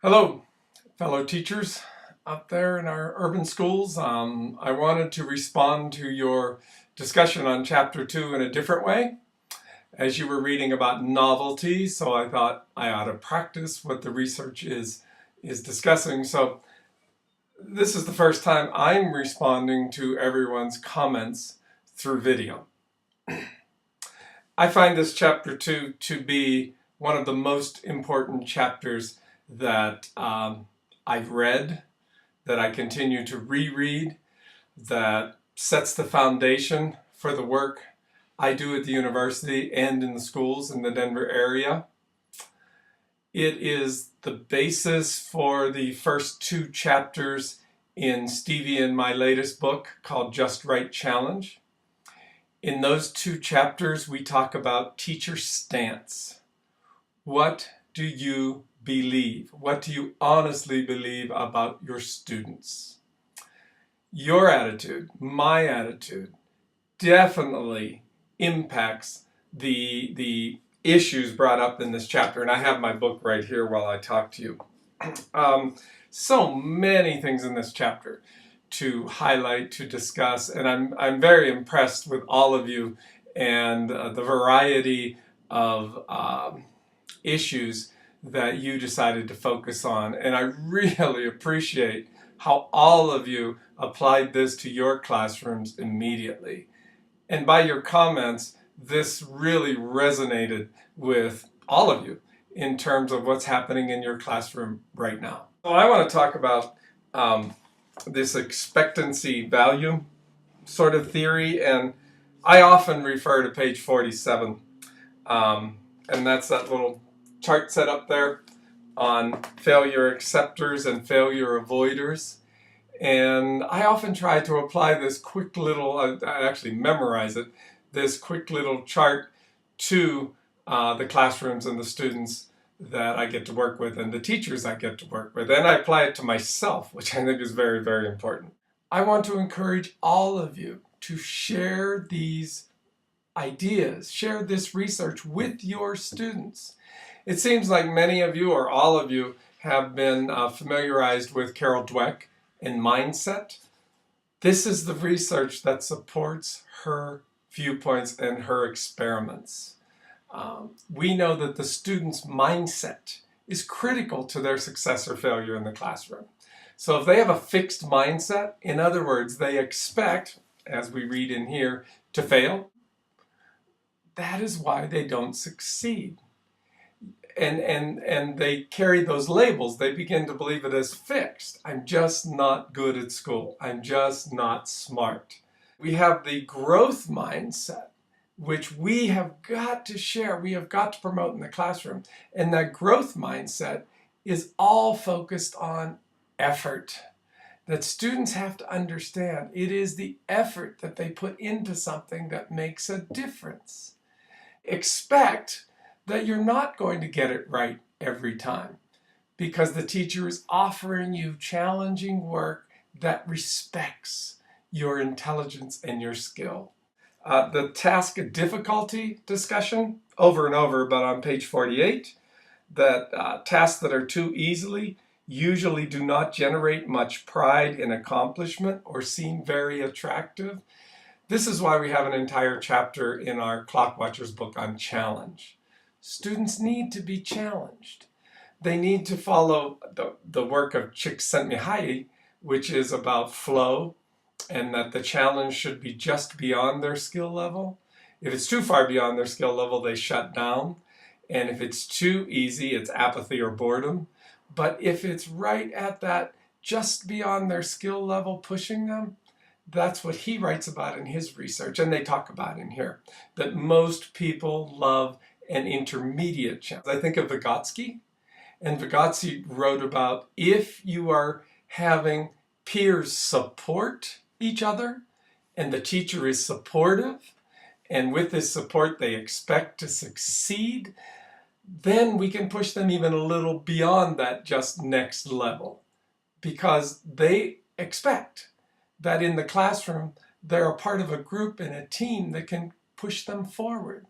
Hello, fellow teachers out there in our urban schools. I wanted to respond to your discussion on Chapter 2 in a different way, as you were reading about novelty, so I thought I ought to practice what the research is discussing. So this is the first time I'm responding to everyone's comments through video. I find this Chapter 2 to be one of the most important chapters that I've read, that I continue to reread, that sets the foundation for the work I do at the university and in the schools in the Denver area. It is the basis for the first two chapters in Stevie and my latest book called Just Right Challenge. In those two chapters, we talk about teacher stance. What do you believe? What do you honestly believe about your students? Your attitude, my attitude, definitely impacts the issues brought up in this chapter. And I have my book right here while I talk to you. So many things in this chapter to highlight, to discuss, and I'm very impressed with all of you and the variety of issues that you decided to focus on. And I really appreciate how all of you applied this to your classrooms immediately. And by your comments, this really resonated with all of you in terms of what's happening in your classroom right now. So I want to talk about this expectancy value sort of theory, and I often refer to page 47, and that's that little chart set up there on failure acceptors and failure avoiders. And I often try to apply this quick little, I actually memorize it, this quick little chart to the classrooms and the students that I get to work with and the teachers I get to work with. And I apply it to myself, which I think is very, very important. I want to encourage all of you to share these ideas, share this research with your students. It seems like many of you, or all of you, have been familiarized with Carol Dweck and mindset. This is the research that supports her viewpoints and her experiments. We know that the student's mindset is critical to their success or failure in the classroom. So if they have a fixed mindset, in other words, they expect, as we read in here, to fail, that is why they don't succeed. And they carry those labels. They begin to believe it as fixed. I'm just not good at school. I'm just not smart. We have the growth mindset, which we have got to share. We have got to promote in the classroom. And that growth mindset is all focused on effort. That students have to understand it is the effort that they put into something that makes a difference. Expect that you're not going to get it right every time because the teacher is offering you challenging work that respects your intelligence and your skill. The task difficulty discussion over and over, but on page 48, that tasks that are too easily usually do not generate much pride in accomplishment or seem very attractive. This is why we have an entire chapter in our Clock Watchers book on challenge. Students need to be challenged. They need to follow the work of Csikszentmihalyi, which is about flow, and that the challenge should be just beyond their skill level. If it's too far beyond their skill level, they shut down. And if it's too easy, it's apathy or boredom. But if it's right at that just beyond their skill level, pushing them, that's what he writes about in his research, and they talk about in here, that most people love an intermediate challenge. I think of Vygotsky, and Vygotsky wrote about if you are having peers support each other, and the teacher is supportive, and with this support they expect to succeed, then we can push them even a little beyond that just next level, because they expect that in the classroom they're a part of a group and a team that can push them forward.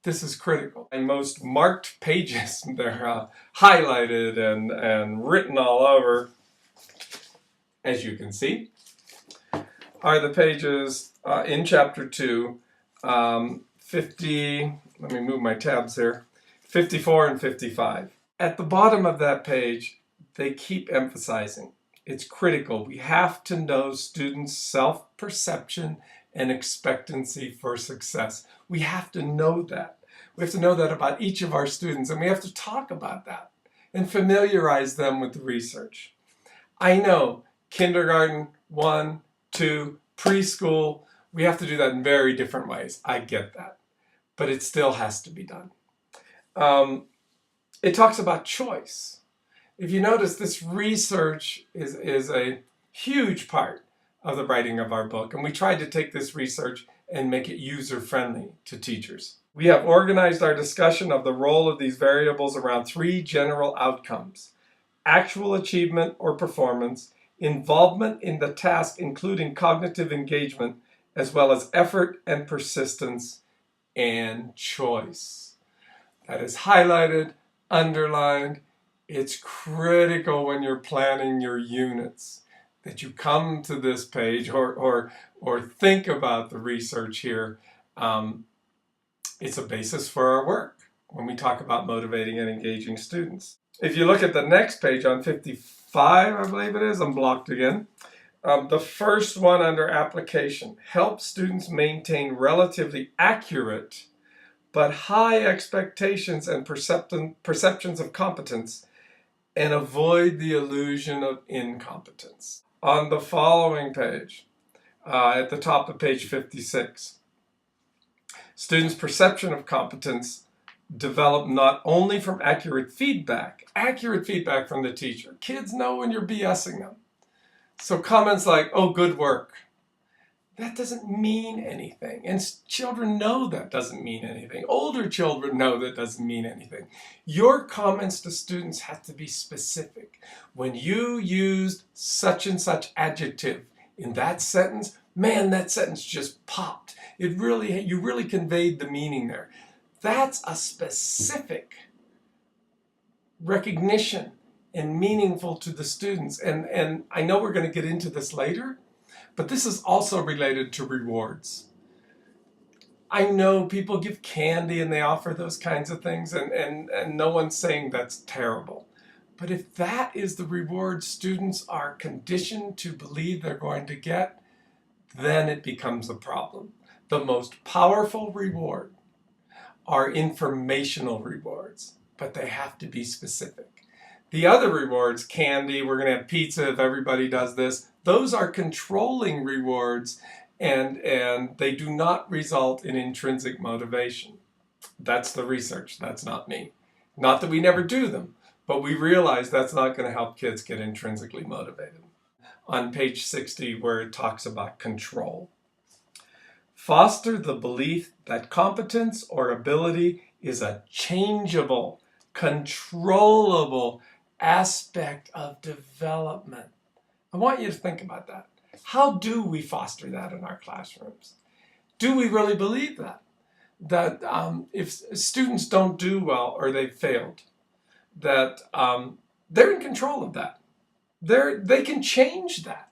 This is critical. My most marked pages, they're highlighted and written all over, as you can see, are the pages in Chapter 2, 50, let me move my tabs here, 54 and 55. At the bottom of that page, they keep emphasizing, it's critical. We have to know students' self-perception and expectancy for success. We have to know that. We have to know that about each of our students, and we have to talk about that and familiarize them with the research. I know kindergarten, 1, 2, preschool, we have to do that in very different ways. I get that, but it still has to be done. It talks about choice. If you notice, this research is a huge part of the writing of our book, and we tried to take this research and make it user-friendly to teachers. We have organized our discussion of the role of these variables around 3 general outcomes: actual achievement or performance, involvement in the task including cognitive engagement, as well as effort and persistence, and choice. That is highlighted, underlined. It's critical when you're planning your units that you come to this page or think about the research here. It's a basis for our work when we talk about motivating and engaging students. If you look at the next page on 55, I believe it is, I'm blocked again. The first one under application, help students maintain relatively accurate but high expectations and perceptions of competence and avoid the illusion of incompetence. On the following page, at the top of page 56, students' perception of competence develop not only from accurate feedback from the teacher. Kids know when you're BSing them. So comments like, oh, good work, that doesn't mean anything. And children know that doesn't mean anything. Older children know that doesn't mean anything. Your comments to students have to be specific. When you used such and such adjective in that sentence, man, that sentence just popped. You really conveyed the meaning there. That's a specific recognition and meaningful to the students. And I know we're going to get into this later, but this is also related to rewards. I know people give candy and they offer those kinds of things, and no one's saying that's terrible. But if that is the reward students are conditioned to believe they're going to get, then it becomes a problem. The most powerful reward are informational rewards, but they have to be specific. The other rewards, candy, we're going to have pizza if everybody does this, those are controlling rewards, and they do not result in intrinsic motivation. That's the research, that's not me. Not that we never do them, but we realize that's not going to help kids get intrinsically motivated. On page 60, where it talks about control. Foster the belief that competence or ability is a changeable, controllable aspect of development. I want you to think about that. How do we foster that in our classrooms? Do we really believe that? That if students don't do well or they've failed, that they're in control of that. They can change that.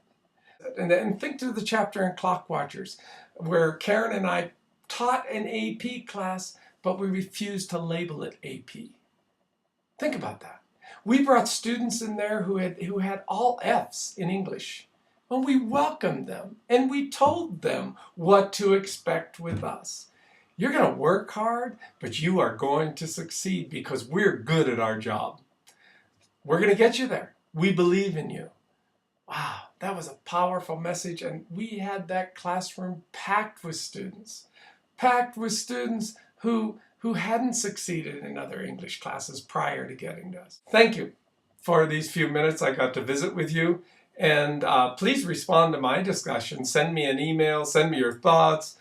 And think to the chapter in Clock Watchers, where Karen and I taught an AP class, but we refused to label it AP. Think about that. We brought students in there who had all Fs in English, and we welcomed them, and we told them what to expect with us. You're going to work hard, but you are going to succeed because we're good at our job. We're going to get you there. We believe in you. Wow, that was a powerful message, and we had that classroom packed with students who hadn't succeeded in other English classes prior to getting to us. Thank you for these few minutes I got to visit with you, and please respond to my discussion. Send me an email, send me your thoughts,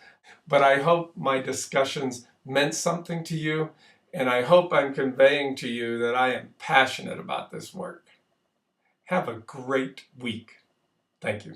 but I hope my discussions meant something to you, and I hope I'm conveying to you that I am passionate about this work. Have a great week. Thank you.